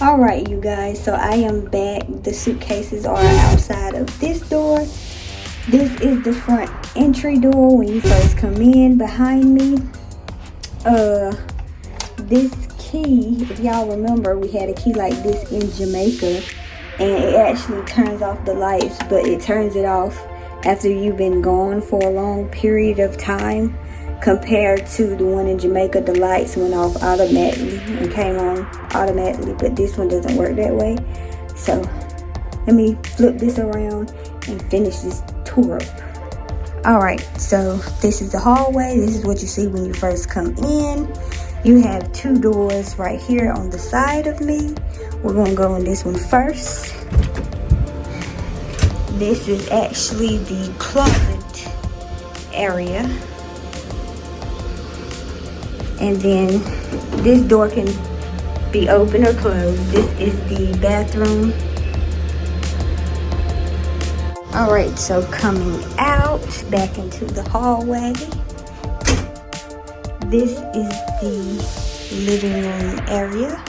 Alright, you guys, so I am back. The suitcases are outside of this door. This is the front entry door when you first come in. Behind me, this key, if y'all remember, we had a key like this in Jamaica, and it actually turns off the lights, but it turns it off after you've been gone for a long period of time. Compared to the one in Jamaica, the lights went off automatically and came on automatically, but this one doesn't work that way. So let me flip this around and finish this tour up. Alright, so this is the hallway. This is what you see when you first come in. You have two doors right here on the side of me. We're going to go in this one first. This is actually the closet area. And then this door can be open or closed. This is the bathroom. Alright, so coming out back into the hallway. This is the living room area.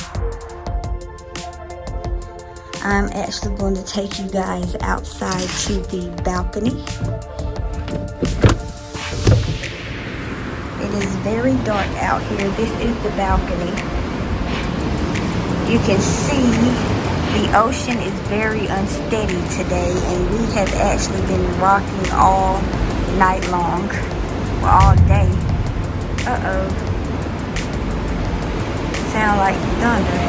I'm actually going to take you guys outside to the balcony. It is very dark out here. This is the balcony. You can see the ocean is very unsteady today, and we have actually been rocking all night long, or all day. Uh-oh. Sound like thunder.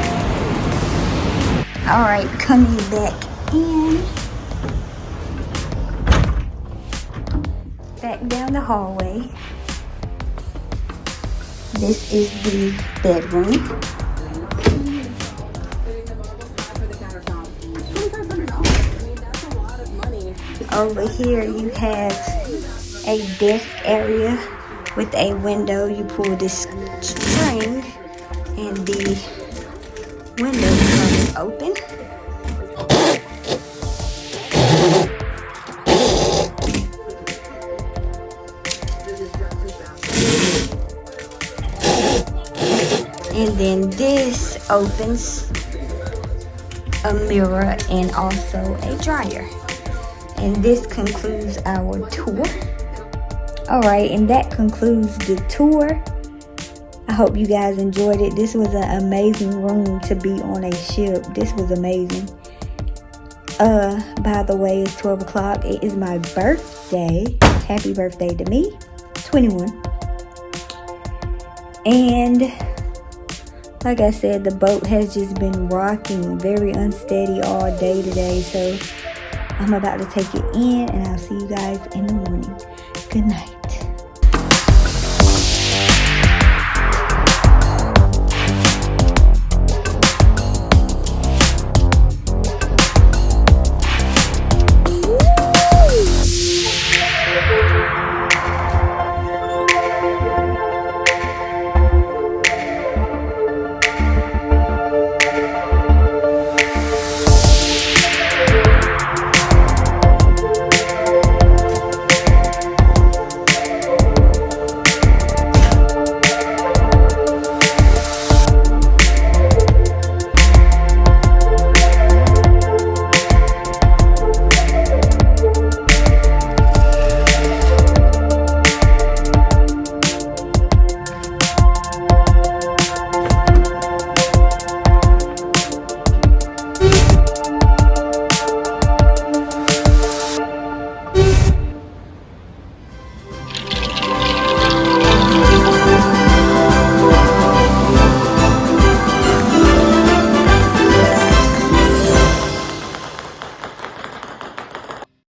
Alright, coming back in. Back down the hallway. This is the bedroom. Over here you have a desk area with a window. You pull this string and the window becomes open. And then this opens a mirror and also a dryer. And this concludes our tour. Alright, and that concludes the tour. I hope you guys enjoyed it. This was an amazing room to be on a ship. This was amazing. By the way, it's 12 o'clock. It is my birthday. Happy birthday to me. 21. And like I said, the boat has just been rocking very unsteady all day today. So I'm about to take it in, and I'll see you guys in the morning. Good night.